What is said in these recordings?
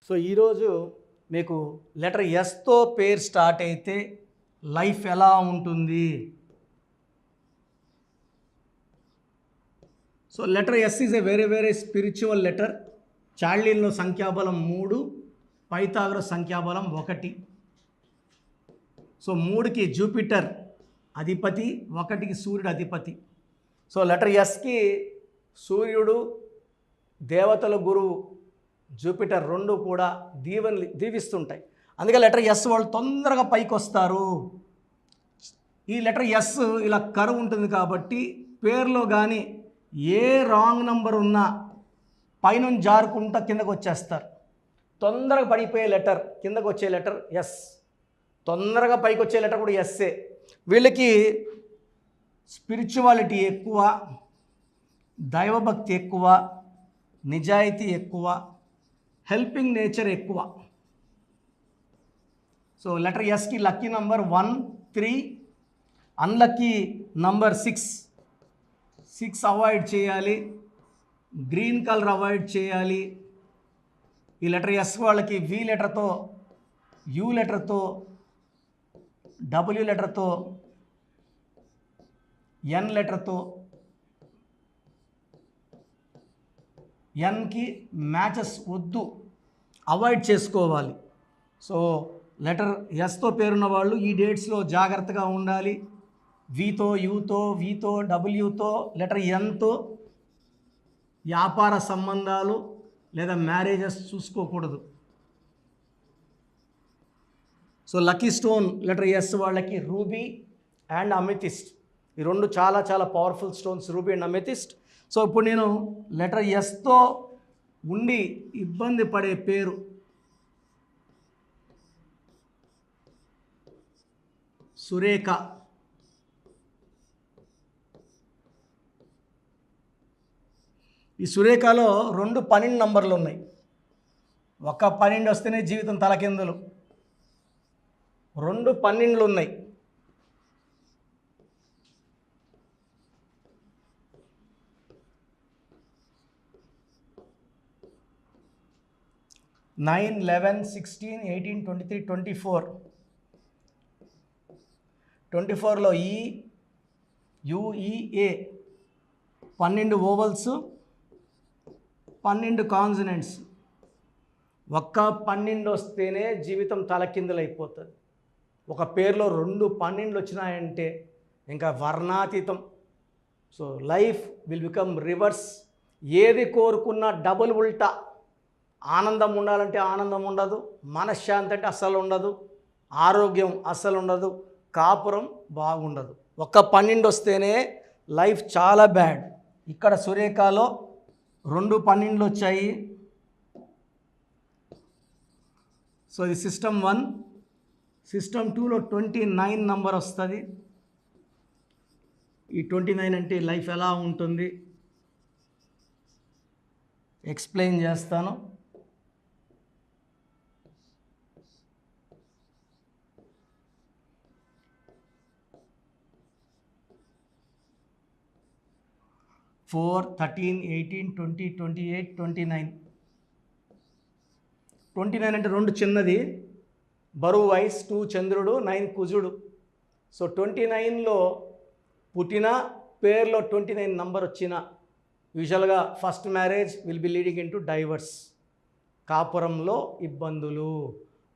So ఈరోజు మీకు letter ఎస్తో పేరు స్టార్ట్ అయితే లైఫ్ ఎలా ఉంటుంది. So letter S is a very spiritual letter. చార్లీలో సంఖ్యాబలం 3, పైథాగరస్ సంఖ్యాబలం 1. సో 3కి జూపిటర్ అధిపతి, 1కి సూర్యుడు అధిపతి. సో లెటర్ ఎస్కి సూర్యుడు, దేవతల గురువు జూపిటర్ 2 కూడా దీవిస్తుంటాయి. అందుకే లెటర్ ఎస్ వాళ్ళు తొందరగా పైకి వస్తారు. ఈ లెటర్ ఎస్ ఇలా కరువు ఉంటుంది కాబట్టి పేరులో కానీ ఏ రాంగ్ నంబర్ ఉన్నా పైనుంచి జారుకుంటా కిందకు వచ్చేస్తారు. తొందరగా పడిపోయే లెటర్, కిందకు వచ్చే లెటర్ ఎస్. తొందరగా పైకి వచ్చే లెటర్ కూడా ఎస్సే. వీళ్ళకి స్పిరిచువాలిటీ ఎక్కువ, దైవభక్తి ఎక్కువ, నిజాయితీ ఎక్కువ, హెల్పింగ్ నేచర్ ఎక్కువ. సో లెటర్ ఎస్కి lucky number 1, 3, unlucky number 6. 6 avoid చేయాలి, గ్రీన్ కలర్ అవాయిడ్ చేయాలి. ఈ లెటర్ ఎస్ వాళ్ళకి వి లెటర్తో, యూ లెటర్తో, డబ్ల్యూ లెటర్తో, ఎన్ లెటర్తో, ఎన్కి మ్యాచెస్ వద్దు, అవాయిడ్ చేసుకోవాలి. సో లెటర్ ఎస్తో పేరున్న వాళ్ళు ఈ డేట్స్లో జాగ్రత్తగా ఉండాలి. వీతో, యూతో, వీతో, డబ్ల్యూతో, లెటర్ ఎన్తో వ్యాపార సంబంధాలు లేదా మ్యారేజెస్ చూసుకోకూడదు. So lucky stone letter S వాళ్ళకి రూబీ అండ్ అమెథిస్ట్. ఈ 2 చాలా powerful stones, ruby and amethyst. So ఇప్పుడు నేను లెటర్ ఎస్తో ఉండి ఇబ్బంది పడే పేరు సురేఖ. ఈ సురేఖలో 2 12 నంబర్లు ఉన్నాయి. ఒక 12 వస్తేనే జీవితం తలకిందులు. 2 12లు ఉన్నాయి. నైన్, 11, 16, 18, 23, 24. 24లో ఈ, యుఈఏ 12 ఓవల్స్, 12 కాన్సనెంట్స్. ఒక్క 12 వస్తేనే జీవితం తలకిందులైపోతుంది. ఒక పేరులో 2 12లు వచ్చినాయంటే ఇంకా వర్ణాతీతం. So life will become reverse. ఏది కోరుకున్నా డబుల్ ఉల్టా. ఆనందం ఉండాలంటే ఆనందం ఉండదు, మనశ్శాంతి అంటే అస్సలు ఉండదు, ఆరోగ్యం అస్సలు ఉండదు, కాపురం బాగుండదు. ఒక్క 12 వస్తేనే లైఫ్ చాలా బ్యాడ్. ఇక్కడ సురేఖలో 2 12లు వచ్చాయి. సో ఇది సిస్టమ్ 1. సిస్టమ్ 2లో 29 నంబర్ వస్తుంది. ఈ 29 అంటే లైఫ్ ఎలా ఉంటుంది ఎక్స్ప్లెయిన్ చేస్తాను. ఫోర్, 13, 18, 20, 28, 29. 29 అంటే 2 చిన్నది, బరువు వైస్ 2 చంద్రుడు, 9 కుజుడు. సో 29లో పుట్టిన, పేరులో 29 నంబర్ వచ్చిన యూజువల్గా first marriage will be leading into divorce. కాపురంలో ఇబ్బందులు.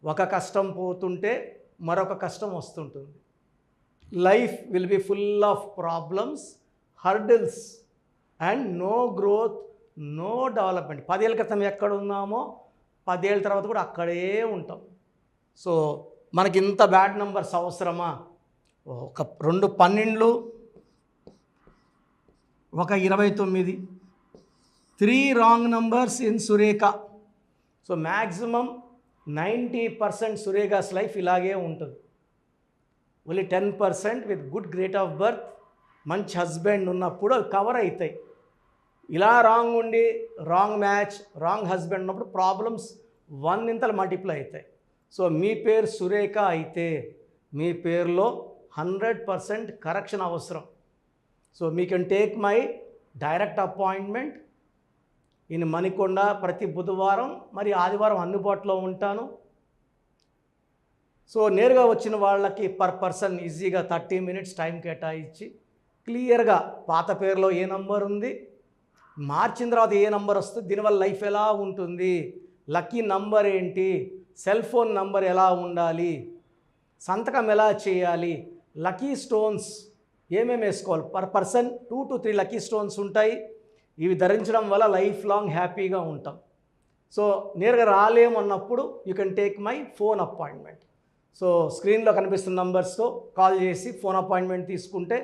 ఒక కష్టం పోతుంటే మరొక కష్టం వస్తుంటుంది. Life will be full of problems, hurdles and no growth, no development. 10 ఏళ్ళ క్రితం ఎక్కడ ఉన్నామో 10 ఏళ్ళ తర్వాత కూడా అక్కడే ఉంటాం. సో మనకి ఇంత బ్యాడ్ నంబర్స్ అవసరమా? ఒక 2 12లు, ఒక 29. 3 wrong numbers in Surekha. So maximum 90% Surekha's life ఇలాగే ఉంటుంది. Only 10% with good great of birth, మంచి హస్బెండ్ ఉన్నప్పుడు అవి కవర్ అవుతాయి. ఇలా రాంగ్ ఉండి రాంగ్ మ్యాచ్, రాంగ్ హస్బెండ్ ఉన్నప్పుడు ప్రాబ్లమ్స్ 1 మల్టిప్లై అవుతాయి. సో మీ పేరు సురేఖ అయితే మీ పేరులో 100% కరెక్షన్ అవసరం. So me can take my direct appointment in Manikonda. ప్రతి బుధవారం మరి ఆదివారం అందుబాటులో ఉంటాను. సో నేరుగా వచ్చిన వాళ్ళకి పర్ పర్సన్ ఈజీగా 30 మినిట్స్ టైం కేటాయించి క్లియర్గా పాత పేరులో ఏ నంబర్ ఉంది, మార్చిన తర్వాత ఏ నంబర్ వస్తుంది, దీనివల్ల లైఫ్ ఎలా ఉంటుంది, లక్కీ నంబర్ ఏంటి, సెల్ ఫోన్ నంబర్ ఎలా ఉండాలి, సంతకం ఎలా చేయాలి, లక్కీ స్టోన్స్ ఏమేమి వేసుకోవాలి. Per person 2 to 3 lucky stones ఉంటాయి. ఇవి ధరించడం వల్ల లైఫ్ లాంగ్ హ్యాపీగా ఉంటాం. సో నేరుగా రాలేమన్నప్పుడు you can take my phone appointment. So స్క్రీన్లో కనిపిస్తున్న నంబర్స్తో కాల్ చేసి ఫోన్ అపాయింట్మెంట్ తీసుకుంటే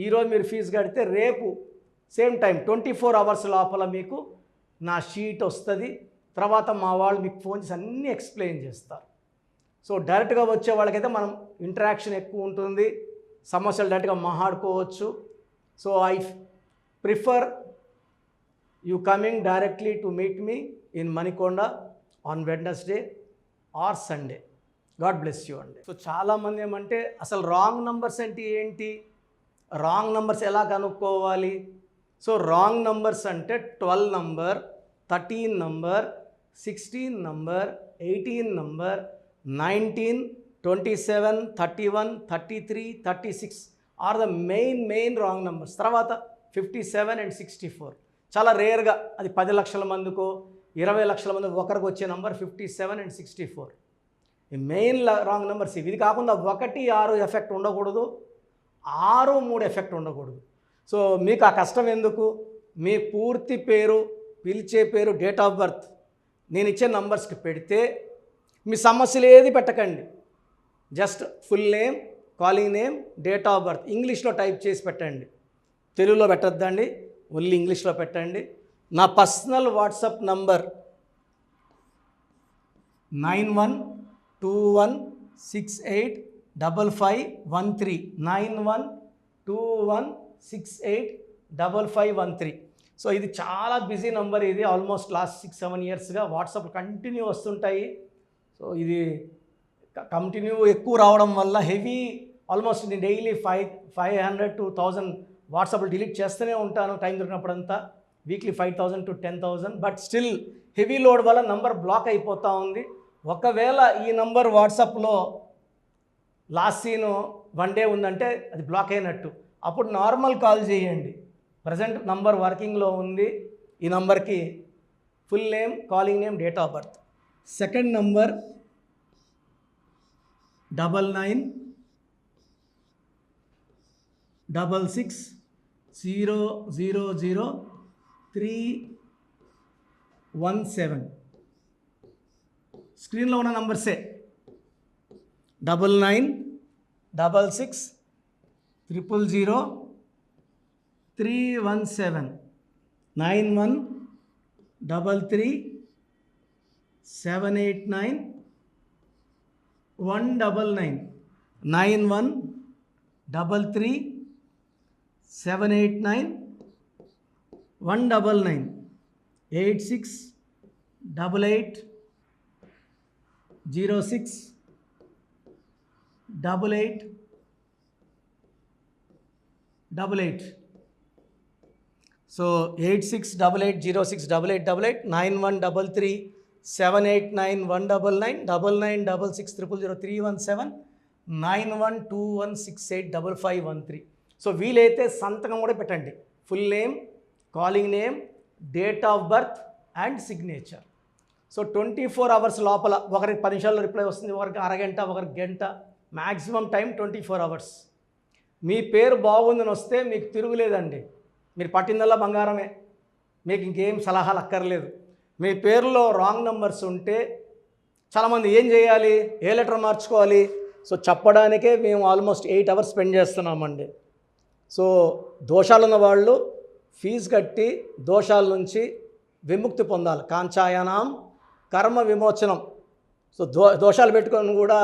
ఈరోజు మీరు ఫీజు కడితే రేపు సేమ్ టైం 24 అవర్స్ లోపల మీకు నా షీట్ వస్తుంది. తర్వాత మా వాళ్ళు మీకు ఫోన్ చేసి అన్నీ ఎక్స్ప్లెయిన్ చేస్తారు. సో డైరెక్ట్గా వచ్చే వాళ్ళకైతే మనం ఇంటరాక్షన్ ఎక్కువ ఉంటుంది, సమస్యలు డైరెక్ట్గా మాట్లాడుకోవచ్చు. So I prefer you coming directly to meet me in Manikonda on Wednesday or Sunday. God bless you అండి. సో చాలామంది ఏమంటే అసలు రాంగ్ నంబర్స్ అంటే ఏంటి, రాంగ్ నంబర్స్ ఎలా కనుక్కోవాలి. సో రాంగ్ నంబర్స్ అంటే 12 number, 13 number, 16 number, 18 number, 19, 27, 31, 33, 36 are the main wrong numbers. తర్వాత 57 and 64 చాలా రేర్గా, అది 10 లక్షల మందికో 20 లక్షల మంది ఒకరికి వచ్చే నంబర్ 57 and 64. ఈ మెయిన్ రాంగ్ నెంబర్స్ ఇవి. ఇది కాకుండా 1, 6 ఎఫెక్ట్ ఉండకూడదు, 6, 3 ఎఫెక్ట్ ఉండకూడదు. సో మీకు ఆ కష్టం ఎందుకు, మీ పూర్తి పేరు, పిలిచే పేరు, డేట్ ఆఫ్ బర్త్ నేను ఇచ్చే నంబర్స్కి పెడితే మీ సమస్యలు ఏది పెట్టకండి. Just full name, calling name, date of birth ఇంగ్లీష్లో టైప్ చేసి పెట్టండి, తెలుగులో పెట్టద్దండి, ఓన్లీ ఇంగ్లీష్లో పెట్టండి. నా పర్సనల్ వాట్సాప్ నంబర్ 9121685513 9121685513. సో ఇది చాలా బిజీ నంబర్. ఇది ఆల్మోస్ట్ లాస్ట్ 6-7 ఇయర్స్గా వాట్సాప్ కంటిన్యూ వస్తుంటాయి. సో ఇది కంటిన్యూ ఎక్కువ రావడం వల్ల హెవీ, ఆల్మోస్ట్ నేను డైలీ 500 to 1000 వాట్సాప్లు డిలీట్ చేస్తూనే ఉంటాను టైం దొరికినప్పుడంతా. Weekly 5000 to 10,000. But still heavy load వల్ల నంబర్ బ్లాక్ అయిపోతూ ఉంది. ఒకవేళ ఈ నంబర్ వాట్సాప్లో లాస్ట్ సీను 1 day ఉందంటే అది బ్లాక్ అయినట్టు. అప్పుడు నార్మల్ కాల్ చేయండి. ప్రజెంట్ నంబర్ వర్కింగ్లో ఉంది. ఈ నంబర్కి full name, calling name, date of birth. Second number 9966000317. స్క్రీన్లో ఉన్న నంబర్సే 9966000317 9133789199 9133789199 8688068888. సో 8688068888 9133789199 9966000317 9121685513. సో వీలైతే సంతకం కూడా పెట్టండి. Full name, calling name, date of birth and signature. So 24 hours లోపల, ఒకరికి 10 నిమిషాల్లో రిప్లై వస్తుంది, ఒకరికి అరగంట, ఒకరికి గంట, మ్యాక్సిమం టైం 24 అవర్స్. మీ పేరు బాగుందని వస్తే మీకు తిరుగులేదండి. మీరు పట్టిందల్లా బంగారమే, మీకు ఇంకేం సలహాలు అక్కర్లేదు. మీ పేరులో రాంగ్ నెంబర్స్ ఉంటే చాలామంది ఏం చేయాలి, ఏ లెటర్ మార్చుకోవాలి. సో చెప్పడానికే మేము ఆల్మోస్ట్ 8 hours స్పెండ్ చేస్తున్నామండి. సో దోషాలున్న వాళ్ళు ఫీజు కట్టి దోషాల నుంచి విముక్తి పొందాలి. కాంచాయనాం కర్మ విమోచనం. సో దోషాలు పెట్టుకొని కూడా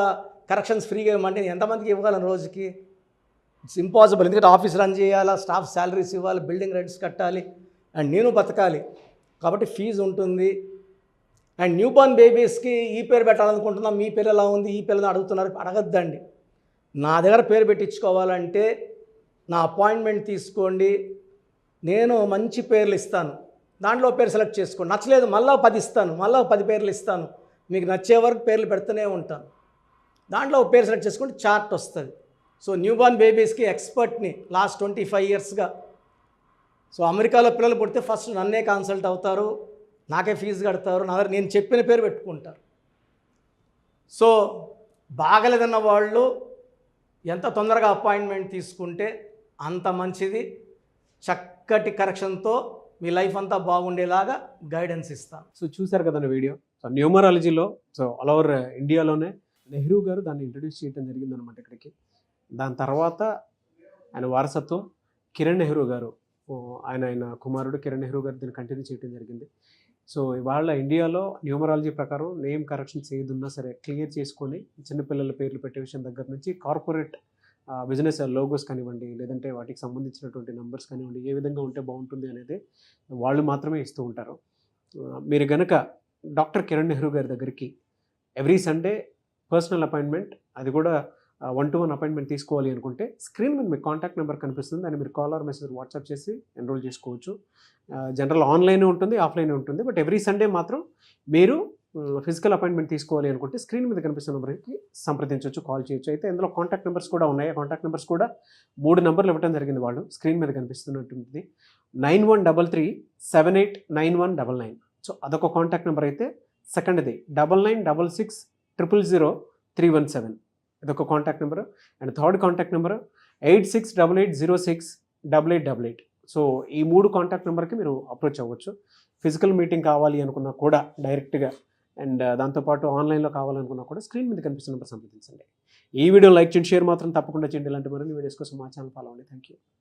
కరెక్షన్స్ ఫ్రీగా ఇవ్వమంటే ఎంతమందికి ఇవ్వగలను రోజుకి? It's impossible. ఎందుకంటే ఆఫీస్ రన్ చేయాలా, స్టాఫ్ శాలరీస్ ఇవ్వాలి, బిల్డింగ్ రెంట్స్ కట్టాలి, అండ్ నేను బతకాలి. కాబట్టి ఫీజు ఉంటుంది. అండ్ న్యూ బోర్న్ బేబీస్కి ఈ పేరు పెట్టాలనుకుంటున్నాం, మీ పేరు ఎలా ఉంది, ఈ పిల్లని అడుగుతున్నారు, అడగద్దండి. నా దగ్గర పేరు పెట్టించుకోవాలంటే నా అపాయింట్మెంట్ తీసుకోండి, నేను మంచి పేర్లు ఇస్తాను. దాంట్లో పేరు సెలెక్ట్ చేసుకోండి. నచ్చలేదు మళ్ళీ 10 ఇస్తాను, మళ్ళీ 10 పేర్లు ఇస్తాను, మీకు నచ్చే వరకు పేర్లు పెడుతూనే ఉంటాను. దాంట్లో ఒక పేరు సెలెక్ట్ చేసుకుంటే చార్ట్ వస్తుంది. సో న్యూబార్న్ బేబీస్కి ఎక్స్పర్ట్ని లాస్ట్ 25 ఇయర్స్గా. సో అమెరికాలో పిల్లలు పుడితే ఫస్ట్ నన్నే కన్సల్ట్ అవుతారు, నాకే ఫీజు కడతారు, నా దగ్గర నేను చెప్పిన పేరు పెట్టుకుంటారు. సో బాగలేదన్న వాళ్ళు ఎంత తొందరగా అపాయింట్మెంట్ తీసుకుంటే అంత మంచిది. చక్కటి కరెక్షన్తో మీ లైఫ్ అంతా బాగుండేలాగా గైడెన్స్ ఇస్తాను. సో చూశారు కదండి వీడియో. సో న్యూమరాలజీలో సో ఆల్ ఓవర్ ఇండియాలోనే నెహ్రూ గారు దాన్ని ఇంట్రడ్యూస్ చేయడం జరిగిందనమాట ఇక్కడికి. దాని తర్వాత ఆయన వారసత్వం కిరణ్ నెహ్రూ గారు, ఆయన కుమారుడు కిరణ్ నెహ్రూ గారు దీన్ని కంటిన్యూ చేయడం జరిగింది. సో ఇవాళ ఇండియాలో న్యూమరాలజీ ప్రకారం నేమ్ కరెక్షన్స్ ఏదున్నా సరే క్లియర్ చేసుకొని చిన్నపిల్లల పేర్లు పెట్టే విషయం దగ్గర నుంచి కార్పొరేట్ బిజినెస్ లోగోస్ కానివ్వండి, లేదంటే వాటికి సంబంధించినటువంటి నెంబర్స్ కానివ్వండి, ఏ విధంగా ఉంటే బాగుంటుంది అనేది వాళ్ళు మాత్రమే ఇస్తూ ఉంటారు. మీరు గనక డాక్టర్ కిరణ్ నెహ్రూ గారి దగ్గరికి ఎవ్రీ సండే పర్సనల్ అపాయింట్మెంట్, అది కూడా 1-to-1 అపాయింట్మెంట్ తీసుకోవాలి అనుకుంటే స్క్రీన్ మీద మీకు కాంటాక్ట్ నెంబర్ కనిపిస్తుంది, దాన్ని మీరు కాల్ ఆర్ మెసేజ్ వాట్సాప్ చేసి ఎన్రోల్ చేసుకోవచ్చు. జనరల్ ఆన్లైన్ ఉంటుంది, ఆఫ్లైన్ ఉంటుంది. బట్ ఎవ్రీ సండే మాత్రం మీరు ఫిజికల్ అపాయింట్మెంట్ తీసుకోవాలి అనుకుంటే స్క్రీన్ మీద కనిపిస్తున్న నెంబర్కి సంప్రదించవచ్చు, కాల్ చేయొచ్చు. అయితే ఇందులో కాంటాక్ట్ నెంబర్స్ కూడా ఉన్నాయి. కాంటాక్ట్ నెంబర్స్ కూడా 3 నెంబర్లు ఇవ్వడం జరిగింది వాళ్ళు. స్క్రీన్ మీద కనిపిస్తున్నట్టుంది 9133789199. సో అదొక కాంటాక్ట్ నెంబర్ అయితే. సెకండ్ది 9966000317, ఇదొక contact number. And third contact number 8688068888. So ఈ 3 కాంటాక్ట్ నెంబర్కి మీరు అప్రోచ్ అవ్వచ్చు. ఫిజికల్ మీటింగ్ కావాలి అనుకున్నా కూడా డైరెక్ట్గా, అండ్ దాంతోపాటు ఆన్లైన్లో కావాలనుకున్నా కూడా స్క్రీన్ మీద కనిపిస్తున్న నెంబర్ సంప్రదించండి. ఈ వీడియో లైక్ చేయండి, షేర్ మాత్రం తప్పకుండా చేయండి. ఇలాంటి మరిన్ని వీడియోస్ కోసం మా ఛానల్ ఫాలో అవ్వండి. Thank you.